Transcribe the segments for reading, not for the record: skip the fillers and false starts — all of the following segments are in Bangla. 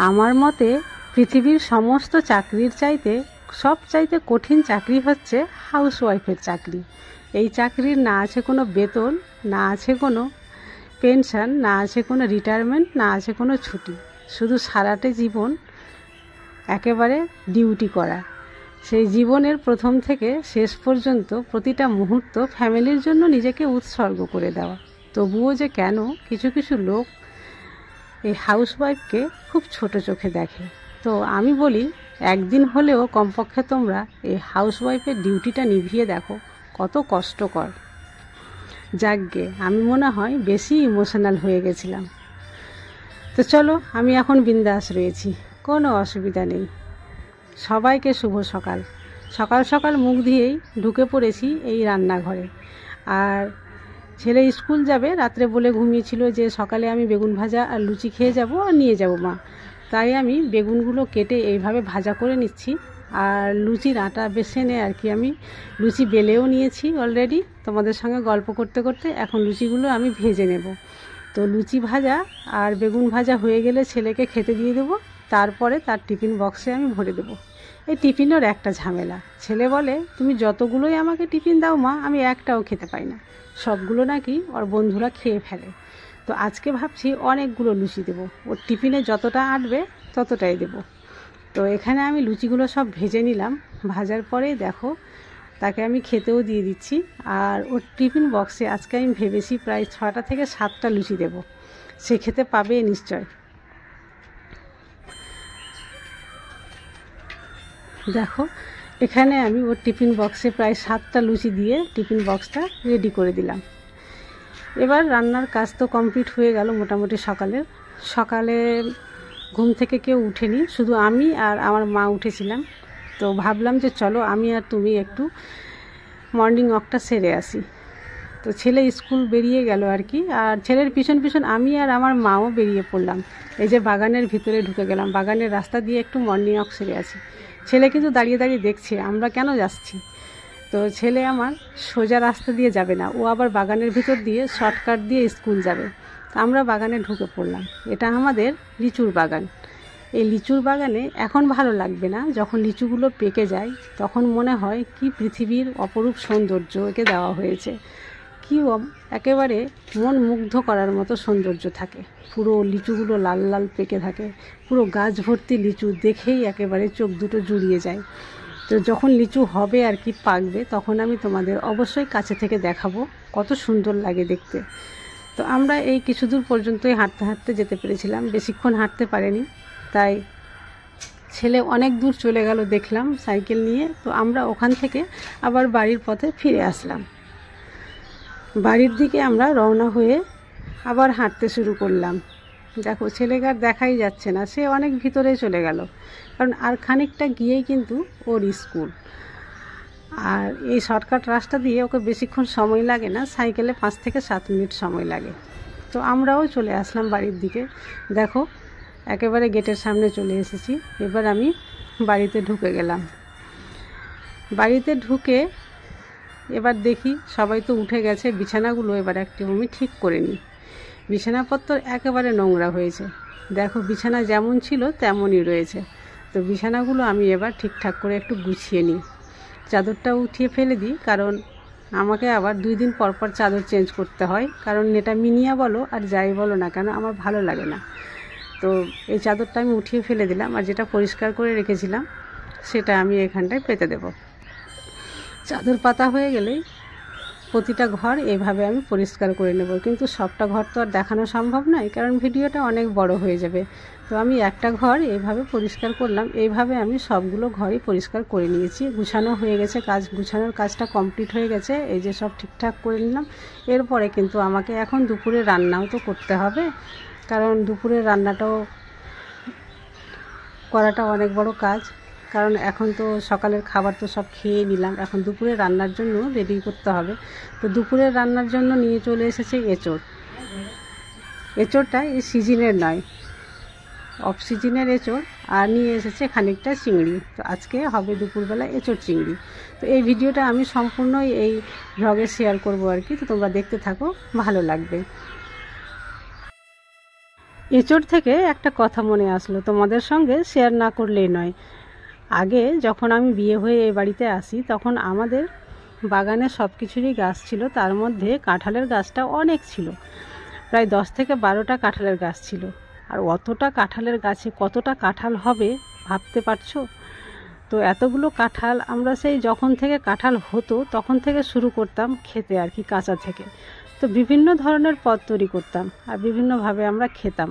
আমার মতে পৃথিবীর সমস্ত চাকরির চাইতে সবচাইতে কঠিন চাকরি হচ্ছে হাউসওয়াইফের চাকরি। এই চাকরির না আছে কোনো বেতন, না আছে কোনো পেনশন, না আছে কোনো রিটায়ারমেন্ট, না আছে কোনো ছুটি। শুধু সারাটা জীবন একেবারে ডিউটি করা। সেই জীবনের প্রথম থেকে শেষ পর্যন্ত প্রতিটা মুহূর্ত ফ্যামিলির জন্য নিজেকে উৎসর্গ করে দেওয়া। তবুও যে কেন কিছু কিছু লোক এই হাউসওয়াইফকে খুব ছোট চোখে দেখে। তো আমি বলি, একদিন হলেও কমপক্ষে তোমরা এই হাউসওয়াইফের ডিউটিটা নিভিয়ে দেখো, কত কষ্টকর। যাকগে, আমি মনে হয় বেশি ইমোশনাল হয়ে গেছিলাম। তো চলো, আমি এখন বিন্দাস রয়েছি, কোনো অসুবিধা নেই। সবাইকে শুভ সকাল। সকাল সকাল মুখ দিয়েই ঢুকে পড়েছি এই রান্নাঘরে। আর ছেলে স্কুল যাবে, রাত্রে বলে ঘুমিয়েছিল যে সকালে আমি বেগুন ভাজা আর লুচি খেয়ে যাব আর নিয়ে যাব মা। তাই আমি বেগুনগুলো কেটে এইভাবে ভাজা করে নিচ্ছি। আর লুচির আটা বেসনে আর কি আমি লুচি বেলেও নিয়েছি অলরেডি। তোমাদের সঙ্গে গল্প করতে করতে এখন লুচিগুলো আমি ভেজে নেব। তো লুচি ভাজা আর বেগুন ভাজা হয়ে গেলে ছেলেকে খেতে দিয়ে দেবো। তারপরে তার টিফিন বক্সে আমি ভরে দেবো। এই টিফিনের একটা ঝামেলা। ছেলে বলে, তুমি যতগুলোই আমাকে টিফিন দাও মা, আমি একটাও খেতে পাই না। সবগুলো নাকি ওর বন্ধুরা খেয়ে ফেলে। তো আজকে ভাবছি অনেকগুলো লুচি দেবো, ওর টিফিনে যতটা আটবে ততটাই দেবো। তো এখানে আমি লুচিগুলো সব ভেজে নিলাম। ভাজার পরেই দেখো তাকে আমি খেতেও দিয়ে দিচ্ছি। আর ওর টিফিন বক্সে আজকে আমি ভেবেছি প্রায় 6টা থেকে 7টা লুচি দেব। সে খেতে পাবে নিশ্চয়। দেখো এখানে আমি ওর টিফিন বক্সে প্রায় 7টা লুচি দিয়ে টিফিন বক্সটা রেডি করে দিলাম। এবার রান্নার কাজ তো কমপ্লিট হয়ে গেল মোটামুটি। সকালে ঘুম থেকে কেউ উঠেনি, শুধু আমি আর আমার মা উঠেছিলাম। তো ভাবলাম যে চলো আমি আর তুমি একটু মর্নিং ওয়াকটা সেরে আসি। তো ছেলে স্কুল বেরিয়ে গেল আর কি। আর ছেলের পিছন পিছন আমি আর আমার মাও বেরিয়ে পড়লাম। এই যে বাগানের ভিতরে ঢুকে গেলাম, বাগানের রাস্তা দিয়ে একটু মর্নিং ওয়াক সেরে আসি। ছেলে কিন্তু দাঁড়িয়ে দাঁড়িয়ে দেখছে আমরা কেন যাচ্ছি। তো ছেলে আমার সোজা রাস্তা দিয়ে যাবে না, ও আবার বাগানের ভিতর দিয়ে শর্টকাট দিয়ে স্কুল যাবে। আমরা বাগানে ঢুকে পড়লাম। এটা আমাদের লিচুর বাগান। এই লিচুর বাগানে এখন ভালো লাগবে না, যখন লিচুগুলো পেকে যায় তখন মনে হয় কি পৃথিবীর অপরূপ সৌন্দর্য একে দেওয়া হয়েছে। কি একেবারে মন মুগ্ধ করার মতো সৌন্দর্য থাকে। পুরো লিচুগুলো লাল লাল পেকে থাকে, পুরো গাছ ভর্তি লিচু, দেখেই একেবারে চোখ দুটো জুড়িয়ে যায়। তো যখন লিচু হবে আর কি পাকবে, তখন আমি তোমাদের অবশ্যই কাছে থেকে দেখাবো কত সুন্দর লাগে দেখতে। তো আমরা এই কিছু দূর পর্যন্তই হাঁটতে হাঁটতে যেতে পেরেছিলাম, বেশিক্ষণ হাঁটতে পারিনি। তাই ছেলে অনেক দূর চলে গেল দেখলাম সাইকেল নিয়ে। তো আমরা ওখান থেকে আবার বাড়ির পথে ফিরে আসলাম। বাড়ির দিকে আমরা রওনা হয়ে আবার হাঁটতে শুরু করলাম। দেখো ছেলেকে আর দেখাই যাচ্ছে না, সে অনেক ভিতরে চলে গেল, কারণ আর খানিকটা গিয়েই কিন্তু ওর স্কুল। আর এই শর্টকাট রাস্তা দিয়ে ওকে বেশিক্ষণ সময় লাগে না, সাইকেলে 5 থেকে 7 মিনিট সময় লাগে। তো আমরাও চলে আসলাম বাড়ির দিকে। দেখো একেবারে গেটের সামনে চলে এসেছি। এবার আমি বাড়িতে ঢুকে গেলাম। বাড়িতে ঢুকে এবার দেখি সবাই তো উঠে গেছে, বিছানাগুলো এবার একটু আমি ঠিক করে নিই। বিছানাপত্র একেবারে নোংরা হয়েছে। দেখো বিছানা যেমন ছিল তেমনই রয়েছে। তো বিছানাগুলো আমি এবার ঠিকঠাক করে একটু গুছিয়ে নিই। চাদরটা উঠিয়ে ফেলে দিই, কারণ আমাকে আবার 2 দিন পর পর চাদর চেঞ্জ করতে হয়, কারণ এটা মিনিয়া বলো আর যাই বলো না কেন আমার ভালো লাগে না। তো এই চাদরটা আমি উঠিয়ে ফেলে দিলাম। আর যেটা পরিষ্কার করে রেখেছিলাম সেটা আমি এখানটায় পেতে দেব। চাদর পাতা হয়ে গেলেই প্রতিটা ঘর এইভাবে আমি পরিষ্কার করে নেব। কিন্তু সবটা ঘর তো আর দেখানো সম্ভব নয়, কারণ ভিডিওটা অনেক বড় হয়ে যাবে। তো আমি একটা ঘর এইভাবে পরিষ্কার করলাম। এইভাবে আমি সবগুলো ঘরই পরিষ্কার করে নিয়েছি। গুছানো হয়ে গেছে, গুছানোর কাজটা কমপ্লিট হয়ে গেছে। এই যে সব ঠিকঠাক করে নিলাম। এরপরে কিন্তু আমাকে এখন দুপুরে রান্নাও তো করতে হবে, কারণ দুপুরের রান্নাটাও করাটা অনেক বড় কাজ। কারণ এখন তো সকালের খাবার তো সব খেয়ে নিলাম, এখন দুপুরে রান্নার জন্য রেডি করতে হবে। তো দুপুরের রান্নার জন্য নিয়ে চলে এসেছে এঁচোড়। এঁচোড়টা এই সিজনের নয়, অফ সিজনের এঁচোড়। আর নিয়ে এসেছে খানিকটা চিংড়ি। তো আজকে হবে দুপুরবেলা এঁচোড় চিংড়ি। তো এই ভিডিওটা আমি সম্পূর্ণই এই ব্লগে শেয়ার করব আর কি। তো তোমরা দেখতে থাকো, ভালো লাগবে। এঁচোড় থেকে একটা কথা মনে আসলো, তোমাদের সঙ্গে শেয়ার না করলেই নয়। আগে যখন আমি বিয়ে হয়ে এই বাড়িতে আসি তখন আমাদের বাগানে সব কিছুরই গাছ ছিল, তার মধ্যে কাঁঠালের গাছটা অনেক ছিল, প্রায় 10 থেকে 12টা কাঁঠালের গাছ ছিল। আর অতটা কাঁঠালের গাছে কতটা কাঁঠাল হবে ভাবতে পারছো? তো এতগুলো কাঁঠাল আমরা সেই যখন থেকে কাঁঠাল হতো তখন থেকে শুরু করতাম খেতে আর কি, কাঁচা থেকে। তো বিভিন্ন ধরনের পদ তৈরি করতাম আর বিভিন্নভাবে আমরা খেতাম।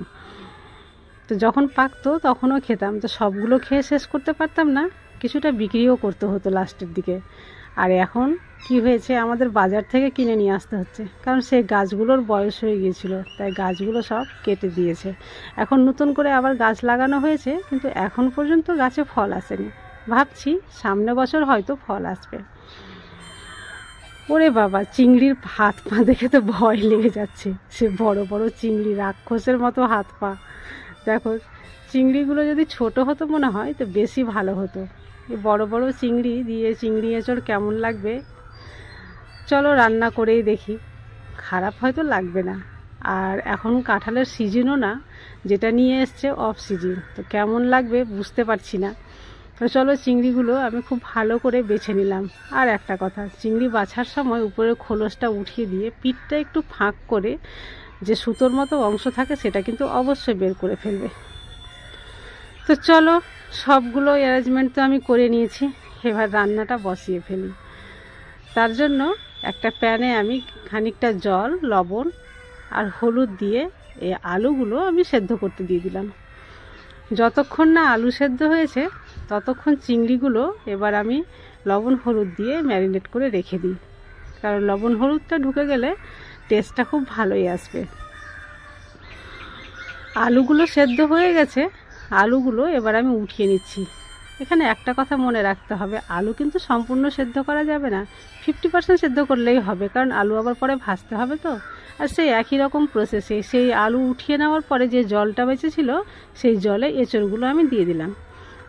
তো যখন পাকতো তখনও খেতাম, তো সবগুলো খেয়ে শেষ করতে পারতাম না, কিছুটা বিক্রিও করতে হতো লাস্টের দিকে। আর এখন কি হয়েছে, আমাদের বাজার থেকে কিনে নিয়ে আসতে হচ্ছে, কারণ সেই গাছগুলোর বয়স হয়ে গিয়েছিল, তাই গাছগুলো সব কেটে দিয়েছে। এখন নতুন করে আবার গাছ লাগানো হয়েছে, কিন্তু এখন পর্যন্ত গাছে ফল আসেনি। ভাবছি সামনে বছর হয়তো ফল আসবে। ওরে বাবা, চিংড়ির হাত পা দেখে তো ভয় লেগে যাচ্ছে। সে বড় বড় চিংড়ি, রাক্ষসের মতো হাত পা। দেখো, চিংড়িগুলো যদি ছোট হতো মনে হয় তো বেশি ভালো হতো। এই বড় বড় চিংড়ি দিয়ে চিংড়ি এঁচোড় কেমন লাগবে, চলো রান্না করেই দেখি। খারাপ হয়তো লাগবে না। আর এখন কাঁঠালের সিজনও না, যেটা নিয়ে এসছে অফ সিজন, তো কেমন লাগবে বুঝতে পারছি না। তো চলো, চিংড়িগুলো আমি খুব ভালো করে বেছে নিলাম। আর একটা কথা, চিংড়ি বাছার সময় উপরের খোলসটা উঠিয়ে দিয়ে পিঠটা একটু ফাঁক করে যে সুতোর মতো অংশ থাকে সেটা কিন্তু অবশ্যই বের করে ফেলবে। তো চলো, সবগুলো অ্যারেঞ্জমেন্ট তো আমি করে নিয়েছি, এবার রান্নাটা বসিয়ে ফেলি। তার জন্য একটা প্যানে আমি খানিকটা জল, লবণ আর হলুদ দিয়ে এই আলুগুলো আমি সেদ্ধ করতে দিয়ে দিলাম। যতক্ষণ না আলু সেদ্ধ হয়েছে ততক্ষণ চিংড়িগুলো এবার আমি লবণ হলুদ দিয়ে ম্যারিনেট করে রেখে দিই, কারণ লবণ হলুদটা ঢুকে গেলে টেস্টটা খুব ভালোই আসবে। আলুগুলো সেদ্ধ হয়ে গেছে, আলুগুলো এবার আমি উঠিয়ে নিচ্ছি। এখানে একটা কথা মনে রাখতে হবে, আলু কিন্তু সম্পূর্ণ সেদ্ধ করা যাবে না, 50% সেদ্ধ করলেই হবে, কারণ আলু আবার পরে ভাজতে হবে তো। আর সেই একই রকম প্রসেসে সেই আলু উঠিয়ে নেওয়ার পরে যে জলটা বেঁচেছিল সেই জলে এঁচোড়গুলো আমি দিয়ে দিলাম।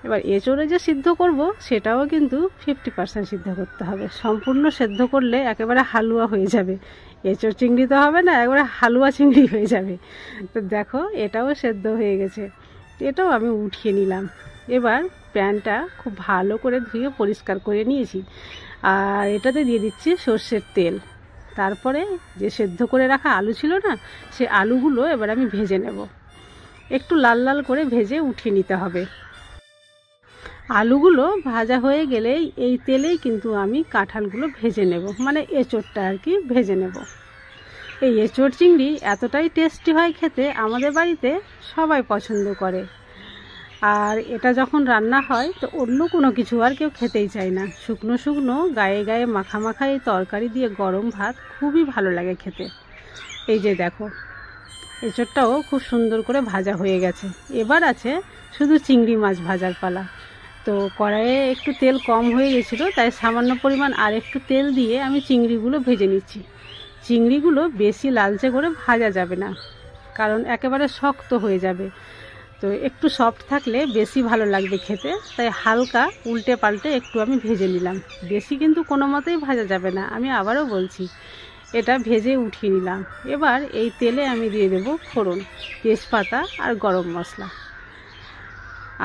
এবার এঁচোড়ে যে সিদ্ধ করব সেটাও কিন্তু 50% সিদ্ধ করতে হবে। সম্পূর্ণ সেদ্ধ করলে একেবারে হালুয়া হয়ে যাবে, এঁচোড় চিংড়ি তো হবে না, একেবারে হালুয়া চিংড়ি হয়ে যাবে। তো দেখো, এটাও সেদ্ধ হয়ে গেছে, এটাও আমি উঠিয়ে নিলাম। এবার প্যানটা খুব ভালো করে ধুয়ে পরিষ্কার করে নিয়েছি, আর এটাতে দিয়ে দিচ্ছি সর্ষের তেল। তারপরে যে সেদ্ধ করে রাখা আলু ছিল না, সে আলুগুলো এবার আমি ভেজে নেব। একটু লাল লাল করে ভেজে উঠিয়ে নিতে হবে। আলুগুলো ভাজা হয়ে গেলেই এই তেলেই কিন্তু আমি কাঁঠালগুলো ভেজে নেব, মানে এঁচোড়টা আর কি ভেজে নেব। এই এঁচোড় চিংড়ি এতটাই টেস্টি হয় খেতে, আমাদের বাড়িতে সবাই পছন্দ করে। আর এটা যখন রান্না হয় তো অন্য কোনো কিছু আর কেউ খেতেই চায় না, শুকনো শুকনো গায়ে গায়ে মাখা মাখা এই তরকারি দিয়ে গরম ভাত খুবই ভালো লাগে খেতে। এই যে দেখো, এঁচোড়টাও খুব সুন্দর করে ভাজা হয়ে গেছে। এবার আছে শুধু চিংড়ি মাছ ভাজার পালা। তো কড়াইয়ে একটু তেল কম হয়ে গেছিলো, তাই সামান্য পরিমাণ আর একটু তেল দিয়ে আমি চিংড়িগুলো ভেজে নিচ্ছি। চিংড়িগুলো বেশি লালচে করে ভাজা যাবে না, কারণ একেবারে শক্ত হয়ে যাবে। তো একটু সফট থাকলে বেশি ভালো লাগবে খেতে, তাই হালকা উল্টে পাল্টে একটু আমি ভেজে নিলাম। বেশি কিন্তু কোনো মতেই ভাজা যাবে না, আমি আবারও বলছি। এটা ভেজে উঠিয়ে নিলাম। এবার এই তেলে আমি দিয়ে দেব ফোড়ন, তেজপাতা আর গরম মশলা।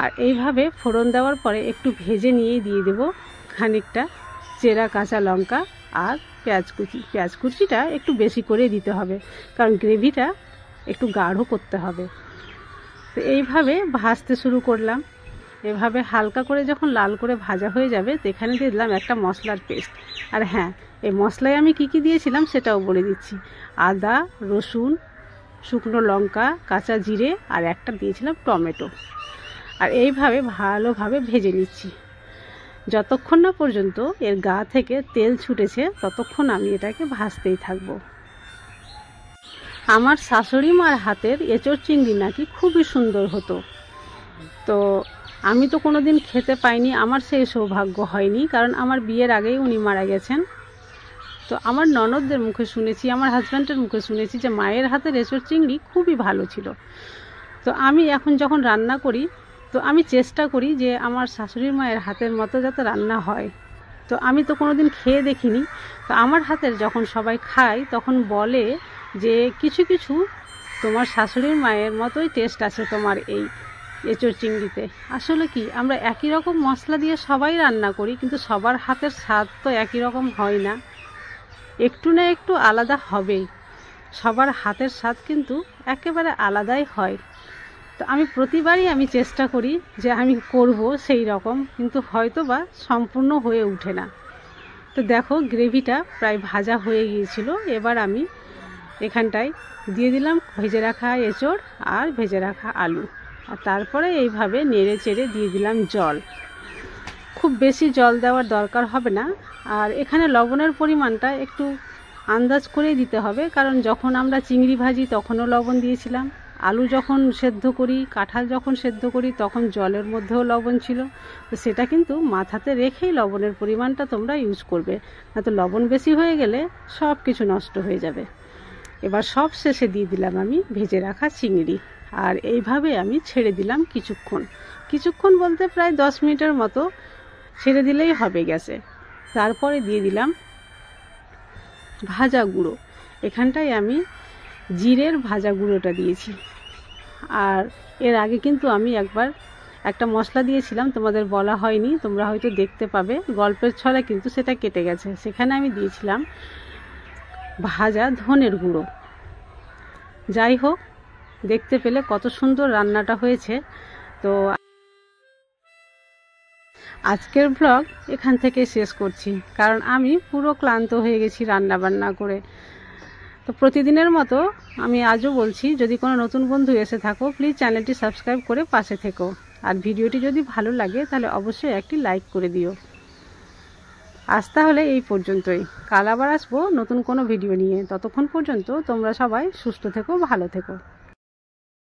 আর এইভাবে ফোড়ন দেওয়ার পরে একটু ভেজে নিয়েই দিয়ে দেব খানিকটা চেরা কাঁচা লঙ্কা আর পেঁয়াজ কুচি। পেঁয়াজ কুচিটা একটু বেশি করে দিতে হবে, কারণ গ্রেভিটা একটু গাঢ় করতে হবে। তো এইভাবে ভাজতে শুরু করলাম। এভাবে হালকা করে যখন লাল করে ভাজা হয়ে যাবে, তো এখানে দিয়ে দিলাম একটা মশলার পেস্ট। আর হ্যাঁ, এই মশলায় আমি কি দিয়েছিলাম সেটাও বলে দিচ্ছি। আদা, রসুন, শুকনো লঙ্কা, কাঁচা জিরে আর একটা দিয়েছিলাম টমেটো। আর এইভাবে ভালোভাবে ভেজে নিচ্ছি। যতক্ষণ না পর্যন্ত এর গা থেকে তেল ছুটেছে ততক্ষণ আমি এটাকে ভাজতেই থাকবো। আমার শাশুড়ি মার হাতের এঁচোড় চিংড়ি নাকি খুবই সুন্দর হতো। তো আমি তো কোনো দিন খেতে পাইনি, আমার সেই সৌভাগ্য হয়নি, কারণ আমার বিয়ের আগেই উনি মারা গেছেন। তো আমার ননদদের মুখে শুনেছি, আমার হাজব্যান্ডের মুখে শুনেছি যে মায়ের হাতের এঁচোড় চিংড়ি খুবই ভালো ছিল। তো আমি এখন যখন রান্না করি তো আমি চেষ্টা করি যে আমার শাশুড়ির মায়ের হাতের মতো যাতে রান্না হয়। তো আমি তো কোনো দিন খেয়ে দেখিনি, তো আমার হাতের যখন সবাই খায় তখন বলে যে কিছু কিছু তোমার শাশুড়ির মায়ের মতোই টেস্ট আছে তোমার এই এঁচোড় চিংড়িতে। আসলে কি, আমরা একই রকম মশলা দিয়ে সবাই রান্না করি, কিন্তু সবার হাতের স্বাদ তো একই রকম হয় না, একটু না একটু আলাদা হবেই। সবার হাতের স্বাদ কিন্তু একেবারে আলাদাই হয়। তো আমি প্রতিবারই চেষ্টা করি যে আমি করব সেই রকম, কিন্তু হয়তো বা সম্পূর্ণ হয়ে ওঠে না। তো দেখো গ্রেভিটা প্রায় ভাজা হয়ে গিয়েছিল। এবার আমি এখানটায় দিয়ে দিলাম ভেজে রাখা এঁচোড় আর ভেজে রাখা আলু, আর তারপরে এইভাবে নেড়ে চেড়ে দিয়ে দিলাম জল। খুব বেশি জল দেওয়ার দরকার হবে না। আর এখানে লবণের পরিমাণটা একটু আন্দাজ করেই দিতে হবে, কারণ যখন আমরা চিংড়ি ভাজি তখনও লবণ দিয়েছিলাম, আলু যখন সেদ্ধ করি, কাঁঠাল যখন সেদ্ধ করি তখন জলের মধ্যেও লবণ ছিল। তো সেটা কিন্তু মাথাতে রেখেই লবণের পরিমাণটা তোমরা ইউজ করবে, না তো লবণ বেশি হয়ে গেলে সব কিছু নষ্ট হয়ে যাবে। এবার সব শেষে দিয়ে দিলাম আমি ভেজে রাখা চিংড়ি, আর এইভাবে আমি ছেড়ে দিলাম কিছুক্ষণ বলতে প্রায় 10 মিনিটের মতো ছেড়ে দিলেই হবে গ্যাসে। তারপরে দিয়ে দিলাম ভাজা গুঁড়ো। এখানটায় আমি জিরের ভাজা গুঁড়োটা দিয়েছি। আর এর আগে কিন্তু আমি একবার একটা মশলা দিয়েছিলাম, তোমাদের বলা হয়নি, তোমরা হয়তো দেখতে পাবে গল্পের ছলে, কিন্তু সেটা কেটে গেছে। সেখানে আমি দিয়েছিলাম ভাজা ধনের গুঁড়ো। যাই হোক, দেখতে পেলে কত সুন্দর রান্নাটা হয়েছে। তো আজকের ব্লগ এখান থেকে শেষ করছি, কারণ আমি পুরো ক্লান্ত হয়ে গেছি রান্না বান্না করে। তো প্রতিদিনের মতো আমি আজও বলছি, যদি কোনো নতুন বন্ধু এসে থাকো প্লিজ চ্যানেলটি সাবস্ক্রাইব করে পাশে থেকো, আর ভিডিওটি যদি ভালো লাগে তাহলে অবশ্যই একটি লাইক করে দিও। আজ তাহলে এই পর্যন্তই, কাল আবার আসবো নতুন কোনো ভিডিও নিয়ে। ততক্ষণ পর্যন্ত তোমরা সবাই সুস্থ থেকো, ভালো থেকো।